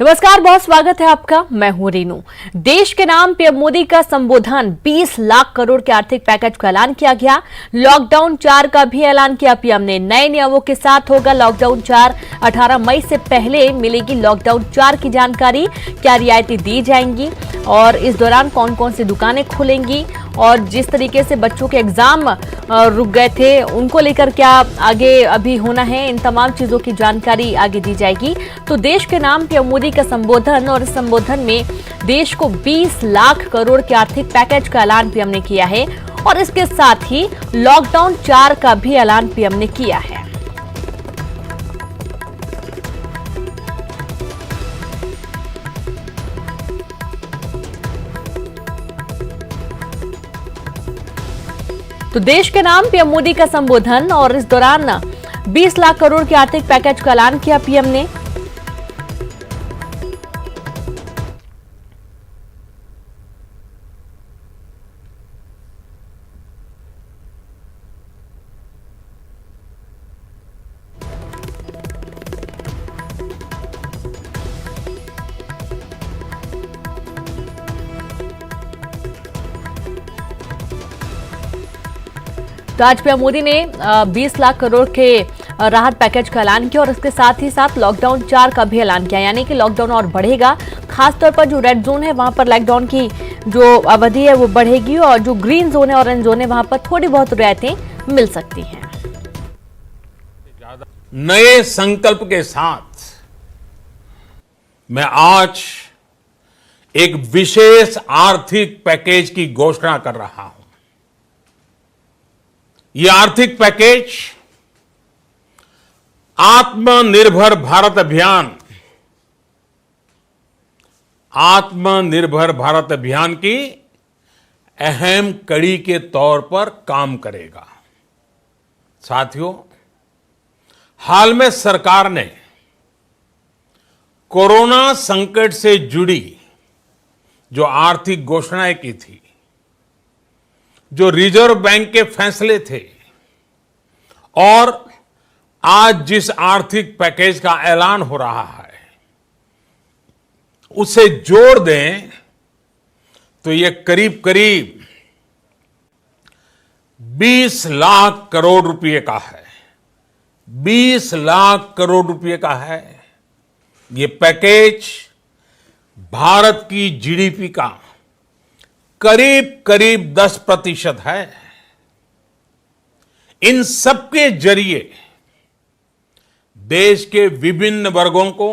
नमस्कार, बहुत स्वागत है आपका। मैं हूं रीनू। देश के नाम पीएम मोदी का संबोधन, 20 लाख करोड़ के आर्थिक पैकेज का ऐलान किया गया। लॉकडाउन 4 का भी ऐलान किया पीएम ने। नए नियमों के साथ होगा लॉकडाउन 4। 18 मई से पहले मिलेगी लॉकडाउन 4 की जानकारी। क्या रियायतें दी जाएंगी और इस दौरान कौन कौन सी दुकानें खुलेंगी, और जिस तरीके से बच्चों के एग्जाम रुक गए थे उनको लेकर क्या आगे अभी होना है, इन तमाम चीजों की जानकारी आगे दी जाएगी। तो देश के नाम पीएम मोदी का संबोधन, और इस संबोधन में देश को 20 लाख करोड़ के आर्थिक पैकेज का ऐलान पीएम ने किया है, और इसके साथ ही लॉकडाउन 4 का भी ऐलान पीएम ने किया है। तो देश के नाम पीएम मोदी का संबोधन, और इस दौरान 20 लाख करोड़ के आर्थिक पैकेज का ऐलान किया पीएम ने। तो आज पीएम मोदी ने 20 लाख करोड़ के राहत पैकेज का ऐलान किया, और इसके साथ ही साथ लॉकडाउन 4 का भी ऐलान किया, यानी कि लॉकडाउन और बढ़ेगा। खासतौर पर जो रेड जोन है वहां पर लॉकडाउन की जो अवधि है वो बढ़ेगी, और जो ग्रीन जोन है, ऑरेंज जोन है, वहां पर थोड़ी बहुत रियायतें मिल सकती हैं। नए संकल्प के साथ मैं आज एक विशेष आर्थिक पैकेज की घोषणा कर रहा हूं। यह आर्थिक पैकेज आत्मनिर्भर भारत अभियान की अहम कड़ी के तौर पर काम करेगा। साथियों, हाल में सरकार ने कोरोना संकट से जुड़ी जो आर्थिक घोषणाएं की थी, जो रिजर्व बैंक के फैसले थे, और आज जिस आर्थिक पैकेज का ऐलान हो रहा है, उसे जोड़ दें तो ये करीब करीब 20 लाख करोड़ रुपए का है। 20 लाख करोड़ रुपए का है। ये पैकेज भारत की जीडीपी का करीब करीब 10% है। इन सबके जरिए देश के विभिन्न वर्गों को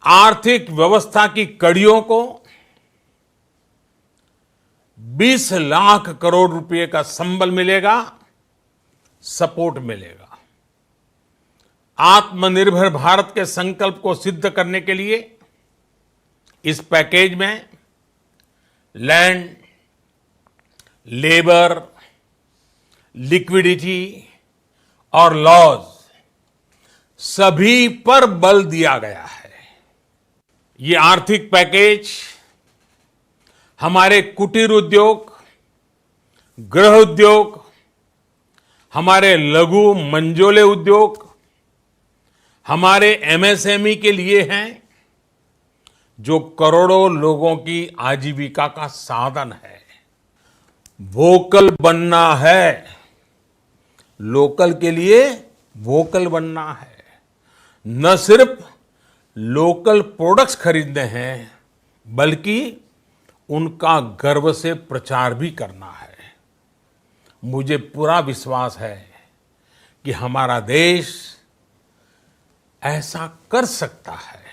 आर्थिक व्यवस्था की कड़ियों को 20 लाख करोड़ रुपए का संबल मिलेगा, सपोर्ट मिलेगा। आत्मनिर्भर भारत के संकल्प को सिद्ध करने के लिए इस पैकेज में लैंड, लेबर, लिक्विडिटी और लॉज सभी पर बल दिया गया है। ये आर्थिक पैकेज हमारे कुटीर उद्योग, गृह उद्योग, हमारे लघु मंझोले उद्योग, हमारे एमएसएमई के लिए हैं, जो करोड़ों लोगों की आजीविका का साधन है। वोकल बनना है, लोकल के लिए वोकल बनना है। न सिर्फ लोकल प्रोडक्ट्स खरीदने हैं, बल्कि उनका गर्व से प्रचार भी करना है। मुझे पूरा विश्वास है कि हमारा देश ऐसा कर सकता है।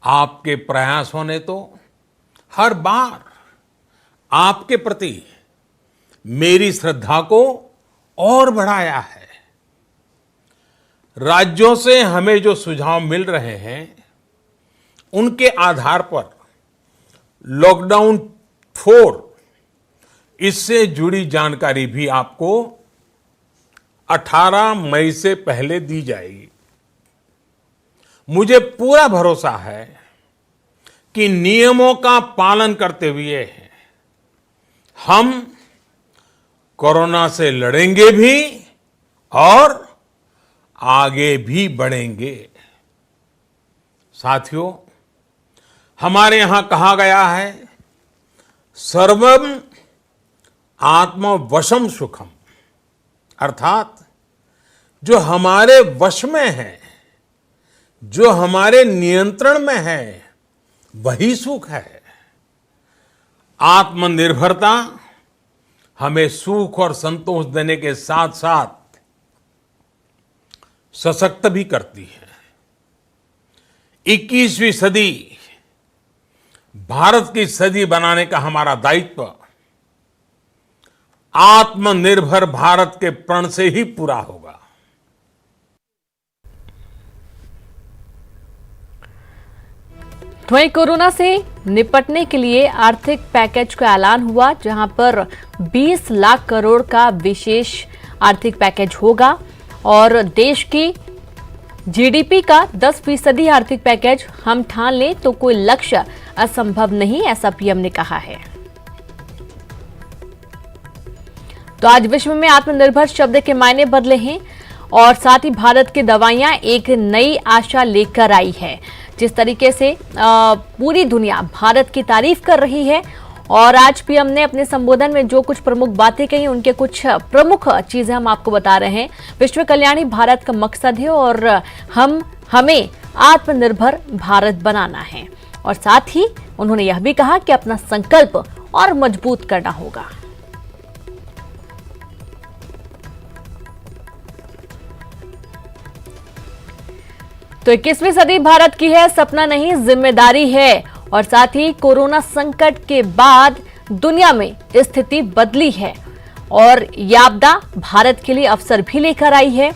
आपके प्रयासों ने तो हर बार आपके प्रति मेरी श्रद्धा को और बढ़ाया है। राज्यों से हमें जो सुझाव मिल रहे हैं, उनके आधार पर लॉकडाउन 4 इससे जुड़ी जानकारी भी आपको 18 मई से पहले दी जाएगी। मुझे पूरा भरोसा है कि नियमों का पालन करते हुए हम कोरोना से लड़ेंगे भी और आगे भी बढ़ेंगे। साथियों, हमारे यहां कहा गया है, सर्वम आत्मवशम सुखम, अर्थात जो हमारे वश में है, जो हमारे नियंत्रण में है, वही सुख है। आत्मनिर्भरता हमें सुख और संतोष देने के साथ साथ सशक्त भी करती है। 21वीं सदी भारत की सदी बनाने का हमारा दायित्व आत्मनिर्भर भारत के प्रण से ही पूरा होगा। वहीं कोरोना से निपटने के लिए आर्थिक पैकेज का ऐलान हुआ, जहां पर 20 लाख करोड़ का विशेष आर्थिक पैकेज होगा और देश की जीडीपी का 10% आर्थिक पैकेज हम ठान लें तो कोई लक्ष्य असंभव नहीं, ऐसा पीएम ने कहा है। तो आज विश्व में आत्मनिर्भर शब्द के मायने बदले हैं और साथ ही भारत की दवाइयां एक नई आशा लेकर आई है। जिस तरीके से पूरी दुनिया भारत की तारीफ कर रही है और आज पीएम ने अपने संबोधन में जो कुछ प्रमुख बातें कही, उनके कुछ प्रमुख चीजें हम आपको बता रहे हैं। विश्व कल्याणी भारत का मकसद है और हमें आत्मनिर्भर भारत बनाना है और साथ ही उन्होंने यह भी कहा कि अपना संकल्प और मजबूत करना होगा। तो 21वीं सदी भारत की है, सपना नहीं जिम्मेदारी है और साथ ही कोरोना संकट के बाद दुनिया में स्थिति बदली है और ये आपदा भारत के लिए अवसर भी लेकर आई है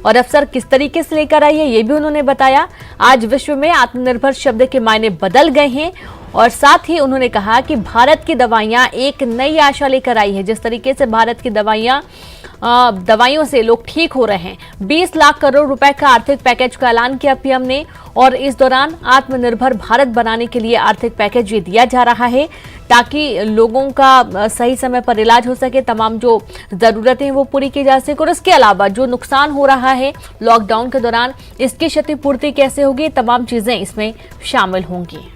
और अवसर किस तरीके से लेकर आई है ये भी उन्होंने बताया। आज विश्व में आत्मनिर्भर शब्द के मायने बदल गए हैं और साथ ही उन्होंने कहा कि भारत की दवाइयां एक नई आशा लेकर आई है। जिस तरीके से भारत की दवाइयों से लोग ठीक हो रहे हैं, 20 लाख करोड़ रुपए का आर्थिक पैकेज का ऐलान किया पीएम ने और इस दौरान आत्मनिर्भर भारत बनाने के लिए आर्थिक पैकेज ये दिया जा रहा है ताकि लोगों का सही समय पर इलाज हो सके, तमाम जो जरूरतें हैं वो पूरी की जा सके और इसके अलावा जो नुकसान हो रहा है लॉकडाउन के दौरान, इसकी क्षतिपूर्ति कैसे होगी, तमाम चीजें इसमें शामिल होंगी।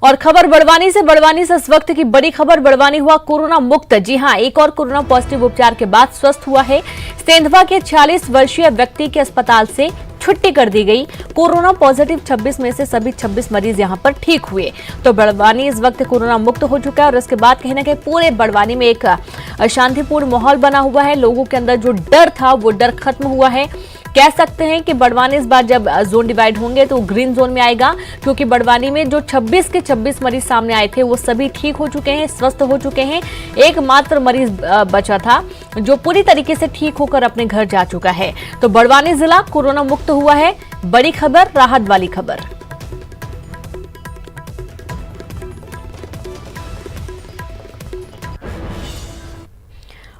और खबर बड़वानी से इस वक्त की बड़ी खबर, बड़वानी हुआ कोरोना मुक्त। जी हां, एक और कोरोना पॉजिटिव उपचार के बाद स्वस्थ हुआ है। सेंधवा के 46 वर्षीय व्यक्ति के अस्पताल से छुट्टी कर दी गई। कोरोना पॉजिटिव 26 में से सभी 26 मरीज यहां पर ठीक हुए। तो बड़वानी इस वक्त कोरोना मुक्त हो चुका है और इसके बाद कहीं ना कहीं पूरे बड़वानी में एक शांतिपूर्ण माहौल बना हुआ है। लोगों के अंदर जो डर था वो डर खत्म हुआ है। कह सकते हैं कि बड़वानी इस बार जब जोन डिवाइड होंगे तो ग्रीन जोन में आएगा, क्योंकि बड़वानी में जो 26 के 26 मरीज सामने आए थे वो सभी ठीक हो चुके हैं, स्वस्थ हो चुके हैं। एकमात्र मरीज बचा था जो पूरी तरीके से ठीक होकर अपने घर जा चुका है। तो बड़वानी जिला कोरोना मुक्त हुआ है। बड़ी खबर, राहत वाली खबर।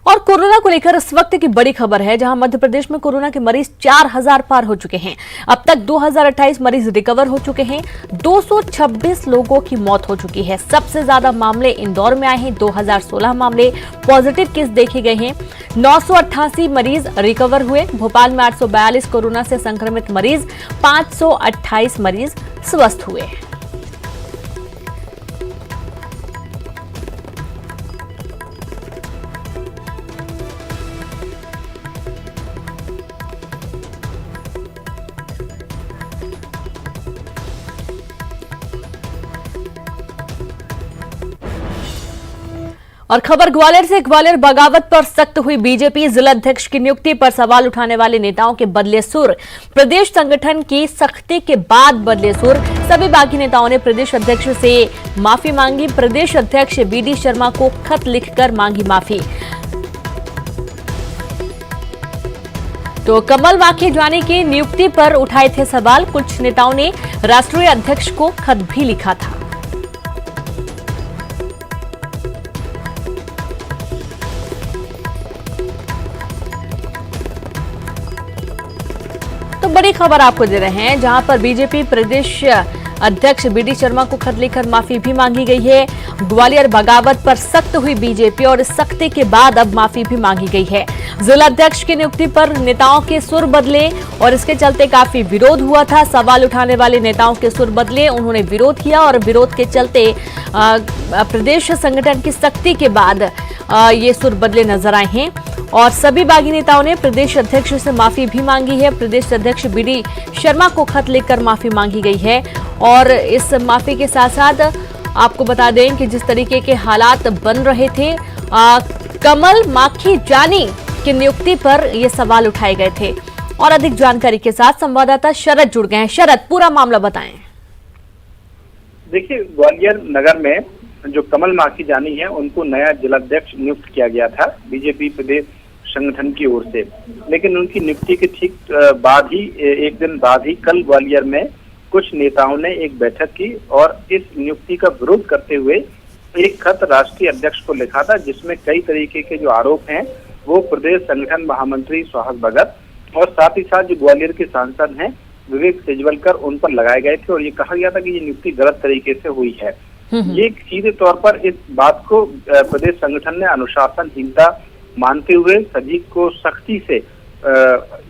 और कोरोना को लेकर इस वक्त की बड़ी खबर है, जहां मध्य प्रदेश में कोरोना के मरीज 4000 पार हो चुके हैं। अब तक 2028 मरीज रिकवर हो चुके हैं। 226 लोगों की मौत हो चुकी है। सबसे ज्यादा मामले इंदौर में आए हैं, 2016 मामले पॉजिटिव केस देखे गए हैं। 988 मरीज रिकवर हुए। भोपाल में 842 कोरोना से संक्रमित मरीज, 528 मरीज स्वस्थ हुए। और खबर ग्वालियर से, ग्वालियर बगावत पर सख्त हुई बीजेपी। जिलाध्यक्ष की नियुक्ति पर सवाल उठाने वाले नेताओं के बदले सुर। प्रदेश संगठन की सख्ती के बाद बदले सुर। सभी बागी नेताओं ने प्रदेश अध्यक्ष से माफी मांगी। प्रदेश अध्यक्ष बीडी शर्मा को खत लिखकर मांगी माफी। तो कमल माखीजानी की नियुक्ति पर उठाए थे सवाल। कुछ नेताओं ने राष्ट्रीय अध्यक्ष को खत भी लिखा था। तो बड़ी खबर आपको दे रहे हैं, जहां पर बीजेपी प्रदेश अध्यक्ष बीडी शर्मा को खत लिखकर माफी भी मांगी गई है। ग्वालियर बगावत पर सख्त हुई बीजेपी और इस सख्ती के बाद अब माफी भी मांगी गई है। जिला अध्यक्ष की नियुक्ति पर नेताओं के सुर बदले और इसके चलते काफी विरोध हुआ था। सवाल उठाने वाले नेताओं के सुर बदले, उन्होंने विरोध किया और विरोध के चलते प्रदेश संगठन की सख्ती के बाद ये सुर बदले नजर आए हैं और सभी बागी नेताओं ने प्रदेश अध्यक्ष से माफी भी मांगी है। प्रदेश अध्यक्ष बीडी शर्मा को खत लिखकर माफी मांगी गई है और इस माफी के साथ साथ आपको बता दें कि जिस तरीके के हालात बन रहे थे, कमल माखी जानी की नियुक्ति पर ये सवाल उठाए गए थे। और अधिक जानकारी के साथ संवाददाता शरद जुड़ गए हैं। शरद, पूरा मामला बताएं। देखिए, ग्वालियर नगर में जो कमल माखी जानी है उनको नया जिलाध्यक्ष नियुक्त किया गया था बीजेपी प्रदेश संगठन की ओर से, लेकिन उनकी नियुक्ति के ठीक बाद ही, एक दिन बाद ही कल ग्वालियर में कुछ नेताओं ने एक बैठक की और इस नियुक्ति का विरोध करते हुए एक खत राष्ट्रीय अध्यक्ष को लिखा था, जिसमें कई तरीके के जो आरोप हैं वो प्रदेश संगठन महामंत्री सुहास भगत और साथ ही साथ जो ग्वालियर के सांसद हैं विवेक सेजवलकर, उन पर लगाए गए थे और ये कहा गया था कि ये नियुक्ति गलत तरीके से हुई है। ये सीधे तौर पर इस बात को प्रदेश संगठन ने अनुशासनहीनता मानते हुए सभी को सख्ती से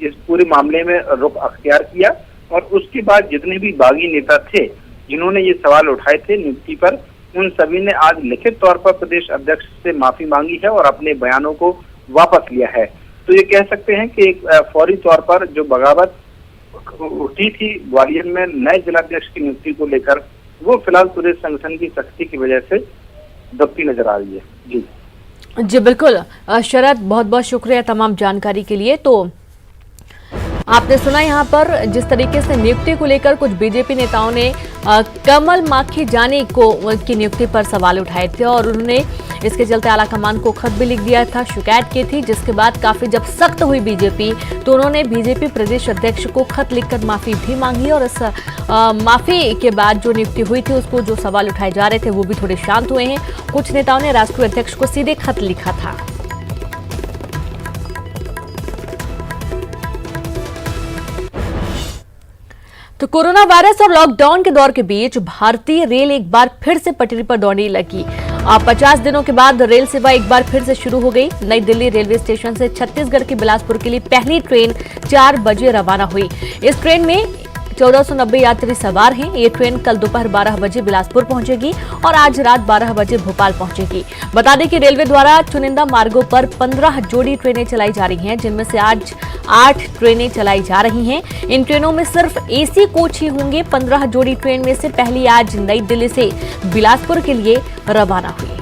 इस पूरे मामले में रुख अख्तियार किया और उसके बाद जितने भी बागी नेता थे जिन्होंने ये सवाल उठाए थे नियुक्ति पर, उन सभी ने आज लिखित तौर पर प्रदेश अध्यक्ष से माफी मांगी है और अपने बयानों को वापस लिया है। तो ये कह सकते हैं कि एक फौरी तौर पर जो बगावत उठी थी ग्वालियर में नए जिलाध्यक्ष की नियुक्ति को लेकर, वो फिलहाल प्रदेश संगठन की सख्ती की वजह से दबती नजर आ रही है। जी बिल्कुल शरद, बहुत बहुत शुक्रिया तमाम जानकारी के लिए। तो आपने सुना यहाँ पर जिस तरीके से नियुक्ति को लेकर कुछ बीजेपी नेताओं ने कमल माखी जानी की नियुक्ति पर सवाल उठाए थे और उन्होंने इसके चलते आलाकमान को खत भी लिख दिया था, शिकायत की थी, जिसके बाद काफी जब सख्त हुई बीजेपी तो उन्होंने बीजेपी प्रदेश अध्यक्ष को खत लिखकर माफी भी मांगी और इस माफी के बाद जो नियुक्ति हुई थी उसको जो सवाल उठाए जा रहे थे वो भी थोड़े शांत हुए हैं। कुछ नेताओं ने राष्ट्रीय अध्यक्ष को सीधे खत लिखा था। तो कोरोना वायरस और लॉकडाउन के दौर के बीच भारतीय रेल एक बार फिर से पटरी पर दौड़ने लगी। 50 दिनों के बाद रेल सेवा एक बार फिर से शुरू हो गई। नई दिल्ली रेलवे स्टेशन से छत्तीसगढ़ के बिलासपुर के लिए पहली ट्रेन 4 बजे रवाना हुई। इस ट्रेन में 1490 यात्री सवार हैं। ये ट्रेन कल दोपहर 12 बजे बिलासपुर पहुंचेगी और आज रात 12 बजे भोपाल पहुंचेगी। बता दें कि रेलवे द्वारा चुनिंदा मार्गों पर 15 जोड़ी ट्रेनें चलाई जा रही हैं, जिनमें से आज 8 ट्रेनें चलाई जा रही हैं। इन ट्रेनों में सिर्फ एसी कोच ही होंगे। 15 जोड़ी ट्रेन में से पहली आज नई दिल्ली से बिलासपुर के लिए रवाना हुई।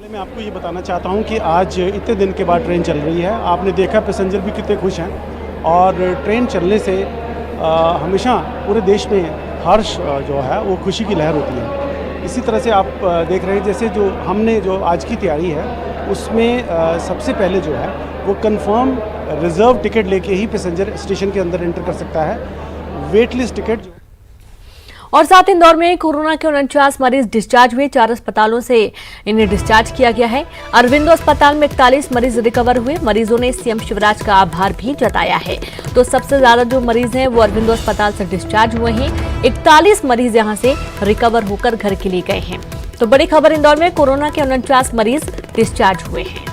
मैं आपको ये बताना चाहता हूँ कि आज इतने दिन के बाद ट्रेन चल रही है। आपने देखा पैसेंजर भी कितने खुश हैं और ट्रेन चलने से हमेशा पूरे देश में हर्ष जो है वो खुशी की लहर होती है। इसी तरह से आप देख रहे हैं जैसे जो हमने जो आज की तैयारी है उसमें सबसे पहले जो है वो कंफर्म रिजर्व टिकट लेके ही पैसेंजर स्टेशन के अंदर एंटर कर सकता है। वेट लिस्ट टिकट और साथ इंदौर में कोरोना के 49 मरीज डिस्चार्ज हुए। 4 अस्पतालों से इन्हें डिस्चार्ज किया गया है। अरविंदो अस्पताल में 41 मरीज रिकवर हुए। मरीजों ने सीएम शिवराज का आभार भी जताया है। तो सबसे ज्यादा जो मरीज हैं वो अरविंदो अस्पताल से डिस्चार्ज हुए हैं। 41 मरीज यहां से रिकवर होकर घर के लिए गए हैं। तो बड़ी खबर, इंदौर में कोरोना के 49 मरीज डिस्चार्ज हुए हैं।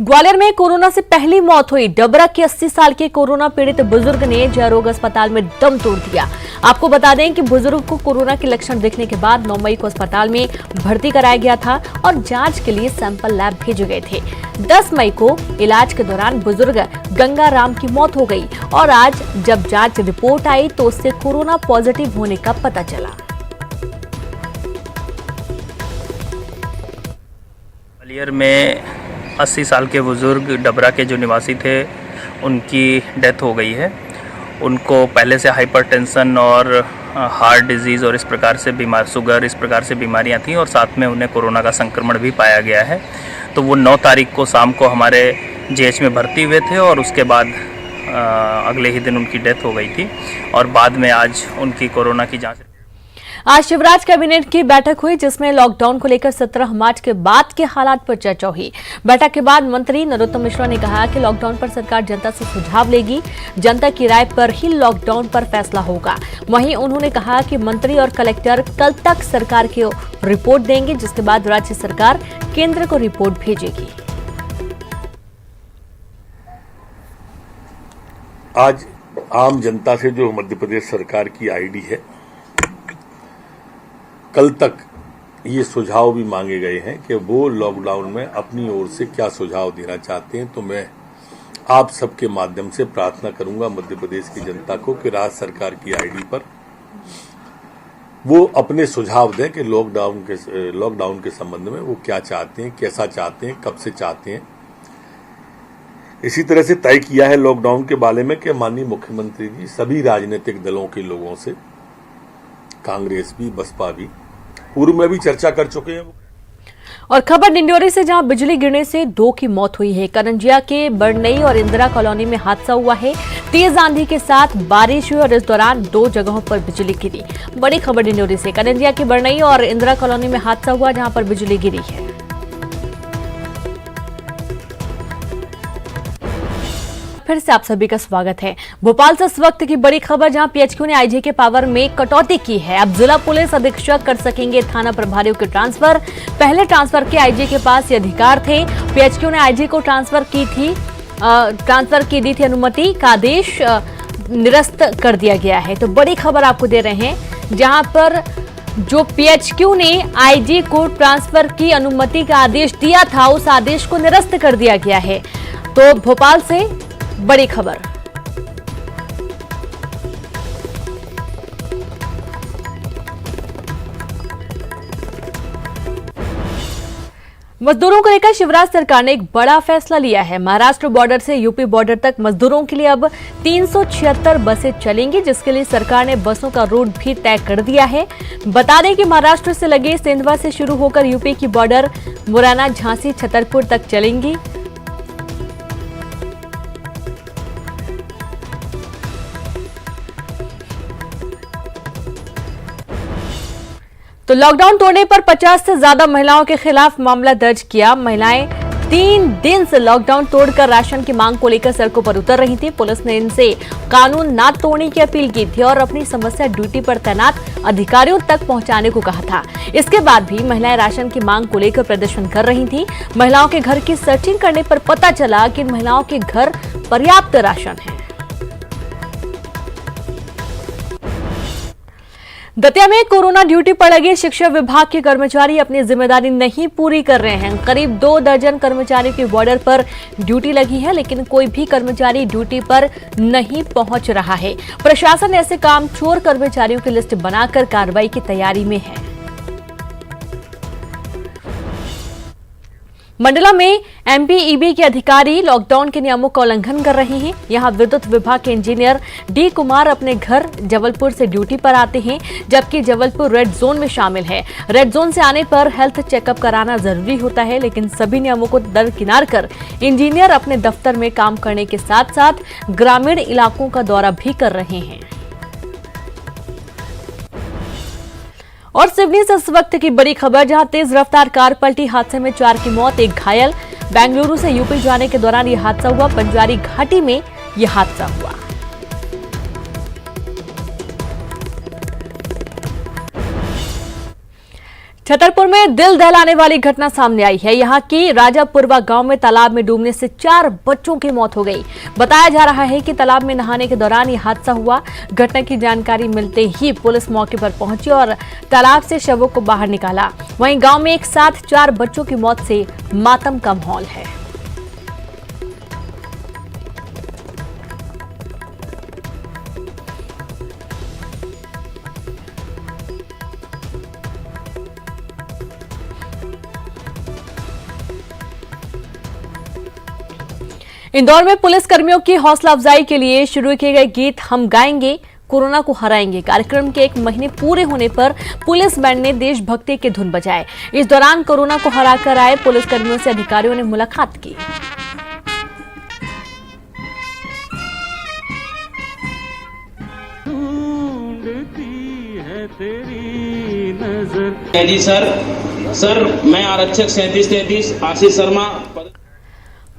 ग्वालियर में कोरोना से पहली मौत हुई। डबरा के 80 साल के कोरोना पीड़ित बुजुर्ग ने जयरोग अस्पताल में दम तोड़ दिया। आपको बता दें कि बुजुर्ग को कोरोना के लक्षण दिखने के बाद 9 मई को अस्पताल में भर्ती कराया गया था और जांच के लिए सैंपल लैब भेजे गए थे। 10 मई को इलाज के दौरान बुजुर्ग गंगाराम की मौत हो गई और आज जब जांच रिपोर्ट आई तो उससे कोरोना पॉजिटिव होने का पता चला। ग्वालियर में 80 साल के बुज़ुर्ग डबरा के जो निवासी थे उनकी डेथ हो गई है। उनको पहले से हाइपरटेंशन और हार्ट डिजीज़ और इस प्रकार से शुगर इस प्रकार से बीमारियां थीं और साथ में उन्हें कोरोना का संक्रमण भी पाया गया है। तो वो 9 तारीख को शाम को हमारे जीएच में भर्ती हुए थे और उसके बाद अगले ही दिन उनकी डेथ हो गई थी और बाद में आज उनकी कोरोना की जाँच। आज शिवराज कैबिनेट की बैठक हुई जिसमें लॉकडाउन को लेकर 17 मार्च के बाद के हालात पर चर्चा हुई। बैठक के बाद मंत्री नरोत्तम मिश्रा ने कहा कि लॉकडाउन पर सरकार जनता से सुझाव लेगी, जनता की राय पर ही लॉकडाउन पर फैसला होगा। वहीं उन्होंने कहा कि मंत्री और कलेक्टर कल तक सरकार को रिपोर्ट देंगे, जिसके बाद राज्य सरकार केंद्र को रिपोर्ट भेजेगी। आज आम जनता से जो मध्य प्रदेश सरकार की आईडी है, कल तक ये सुझाव भी मांगे गए हैं कि वो लॉकडाउन में अपनी ओर से क्या सुझाव देना चाहते हैं। तो मैं आप सबके माध्यम से प्रार्थना करूंगा मध्य प्रदेश की जनता को कि राज्य सरकार की आईडी पर वो अपने सुझाव दें कि लॉकडाउन के संबंध में वो क्या चाहते हैं, कैसा चाहते हैं, कब से चाहते हैं। इसी तरह से तय किया है लॉकडाउन के बारे में कि माननीय मुख्यमंत्री जी सभी राजनीतिक दलों के लोगों से, कांग्रेस भी, बसपा भी, पूर्व में भी चर्चा कर चुके हैं। और खबर डिंडोरी से, जहां बिजली गिरने से 2 की मौत हुई है। करंजिया के बड़नई और इंदिरा कॉलोनी में हादसा हुआ है। तेज आंधी के साथ बारिश हुई और इस दौरान 2 जगहों पर बिजली गिरी। बड़ी खबर डिंडोरी से, करंजिया के बड़नई और इंदिरा कॉलोनी में हादसा हुआ जहां पर बिजली गिरी है। फिर से आप सभी का स्वागत है। भोपाल से इस वक्त की बड़ी खबर, जहां पीएचक्यू ने आईजी के पावर में कटौती की है। अब जिला पुलिस अधीक्षक कर सकेंगे थाना प्रभारियों के ट्रांसफर। पहले ट्रांसफर के आईजी के पास ये अधिकार थे। पीएचक्यू ने आईजी को ट्रांसफर की दी थी अनुमति का आदेश निरस्त कर दिया गया है। तो बड़ी खबर आपको दे रहे हैं, जहां पर जो पीएचक्यू ने आईजी को ट्रांसफर की अनुमति का आदेश दिया था, उस आदेश को निरस्त कर दिया गया है। तो भोपाल से बड़ी खबर। मजदूरों को लेकर शिवराज सरकार ने एक बड़ा फैसला लिया है। महाराष्ट्र बॉर्डर से यूपी बॉर्डर तक मजदूरों के लिए अब 376 बसें चलेंगी, जिसके लिए सरकार ने बसों का रूट भी तय कर दिया है। बता दें कि महाराष्ट्र से लगे सेंधवा से शुरू होकर यूपी की बॉर्डर मुरैना, झांसी, छतरपुर तक चलेंगी। तो लॉकडाउन तोड़ने पर 50 से ज्यादा महिलाओं के खिलाफ मामला दर्ज किया। महिलाएं 3 दिन से लॉकडाउन तोड़कर राशन की मांग को लेकर सड़कों पर उतर रही थी। पुलिस ने इनसे कानून ना तोड़ने की अपील की थी और अपनी समस्या ड्यूटी पर तैनात अधिकारियों तक पहुंचाने को कहा था। इसके बाद भी महिलाएं राशन की मांग को लेकर प्रदर्शन कर रही थी। महिलाओं के घर की सर्चिंग करने पर पता चला कि इन महिलाओं के घर पर्याप्त राशन है। दतिया में कोरोना ड्यूटी पर लगे शिक्षा विभाग के कर्मचारी अपनी जिम्मेदारी नहीं पूरी कर रहे हैं। करीब 2 दर्जन कर्मचारियों की बॉर्डर पर ड्यूटी लगी है, लेकिन कोई भी कर्मचारी ड्यूटी पर नहीं पहुंच रहा है। प्रशासन ऐसे कामचोर कर्मचारियों की लिस्ट बनाकर कार्रवाई की तैयारी में है। मंडला में एमपीईबी के अधिकारी लॉकडाउन के नियमों का उल्लंघन कर रहे हैं। यहां विद्युत विभाग के इंजीनियर डी कुमार अपने घर जबलपुर से ड्यूटी पर आते हैं, जबकि जबलपुर रेड जोन में शामिल है। रेड जोन से आने पर हेल्थ चेकअप कराना जरूरी होता है, लेकिन सभी नियमों को दरकिनार कर इंजीनियर अपने दफ्तर में काम करने के साथ साथ ग्रामीण इलाकों का दौरा भी कर रहे हैं। और सिवनी से इस वक्त की बड़ी खबर, जहां तेज रफ्तार कार पलटी, हादसे में 4 की मौत, 1 घायल। बेंगलुरु से यूपी जाने के दौरान यह हादसा हुआ। पंजारी घाटी में यह हादसा हुआ। छतरपुर में दिल दहलाने वाली घटना सामने आई है। यहां की राजापुरवा गांव में तालाब में डूबने से 4 बच्चों की मौत हो गई। बताया जा रहा है कि तालाब में नहाने के दौरान यह हादसा हुआ। घटना की जानकारी मिलते ही पुलिस मौके पर पहुंची और तालाब से शवों को बाहर निकाला। वहीं गांव में एक साथ 4 बच्चों की मौत से मातम का माहौल है। इंदौर में पुलिस कर्मियों की हौसला अफजाई के लिए शुरू किए गए गीत हम गाएंगे कोरोना को हराएंगे कार्यक्रम के 1 महीने पूरे होने पर पुलिस बैंड ने देशभक्ति की धुन बजाए। इस दौरान कोरोना को हराकर आए पुलिस कर्मियों से अधिकारियों ने मुलाकात की। ढूंढती है जी सर मैं आरक्षक 3733 आशीष शर्मा।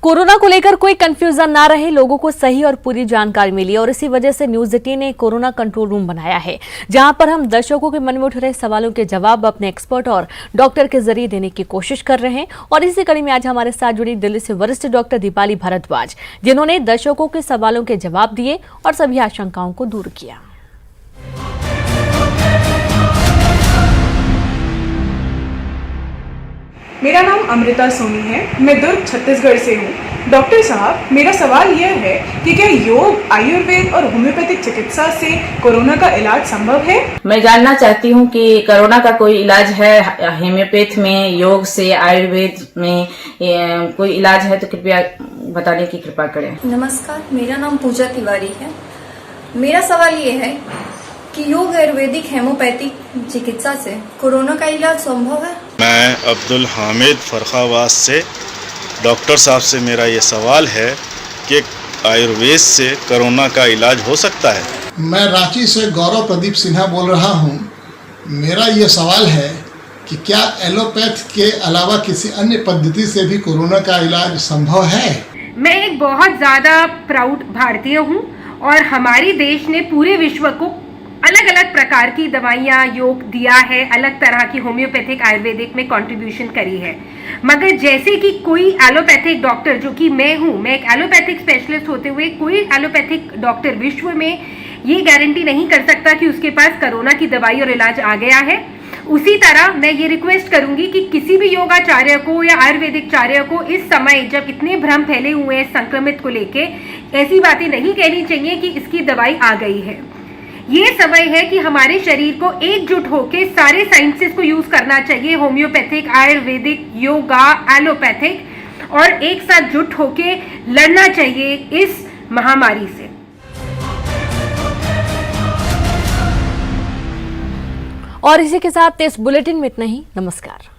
कोरोना को लेकर कोई कंफ्यूजन ना रहे, लोगों को सही और पूरी जानकारी मिली और इसी वजह से न्यूज 18 ने कोरोना कंट्रोल रूम बनाया है, जहां पर हम दर्शकों के मन में उठ रहे सवालों के जवाब अपने एक्सपर्ट और डॉक्टर के जरिए देने की कोशिश कर रहे हैं। और इसी कड़ी में आज हमारे साथ जुड़ी दिल्ली से वरिष्ठ डॉक्टर दीपाली भारद्वाज, जिन्होंने दर्शकों के सवालों के जवाब दिए और सभी आशंकाओं को दूर किया। मेरा नाम अमृता सोनी है, मैं दुर्ग छत्तीसगढ़ से हूँ। डॉक्टर साहब, मेरा सवाल यह है कि क्या योग, आयुर्वेद और होम्योपैथिक चिकित्सा से कोरोना का इलाज संभव है? मैं जानना चाहती हूँ कि कोरोना का कोई इलाज है होम्योपैथ में, योग से, आयुर्वेद में कोई इलाज है तो कृपया बताने की कृपा करें। नमस्कार, मेरा नाम पूजा तिवारी है। मेरा सवाल ये है कि योग, आयुर्वेदिक, हेमोपैथिक चिकित्सा से कोरोना का इलाज संभव है? मैं अब्दुल हामिद फरखावास से। डॉक्टर साहब से मेरा ये सवाल है कि आयुर्वेद से कोरोना का इलाज हो सकता है? मैं रांची से गौरव प्रदीप सिन्हा बोल रहा हूँ। मेरा ये सवाल है कि क्या एलोपैथ के अलावा किसी अन्य पद्धति से भी कोरोना का इलाज संभव है? मैं एक बहुत ज़्यादा प्राउड भारतीय हूँ और हमारे देश ने पूरे विश्व को अलग अलग प्रकार की दवाइयाँ, योग दिया है, अलग तरह की होम्योपैथिक, आयुर्वेदिक में कंट्रीब्यूशन करी है। मगर जैसे कि कोई एलोपैथिक डॉक्टर, जो कि मैं हूँ, मैं एक एलोपैथिक स्पेशलिस्ट होते हुए कोई एलोपैथिक डॉक्टर विश्व में ये गारंटी नहीं कर सकता कि उसके पास कोरोना की दवाई और इलाज आ गया है। उसी तरह मैं ये रिक्वेस्ट करूंगी कि किसी भी योगाचार्य को या आयुर्वेदिकचार्य को इस समय, जब इतने भ्रम फैले हुए हैं संक्रमित को लेके, ऐसी बातें नहीं कहनी चाहिए कि इसकी दवाई आ गई है। ये समय है कि हमारे शरीर को एकजुट होकर सारे साइंसेस को यूज करना चाहिए, होम्योपैथिक, आयुर्वेदिक, योगा, एलोपैथिक, और एक साथ जुट होके लड़ना चाहिए इस महामारी से। और इसी के साथ इस बुलेटिन में इतना ही। नमस्कार।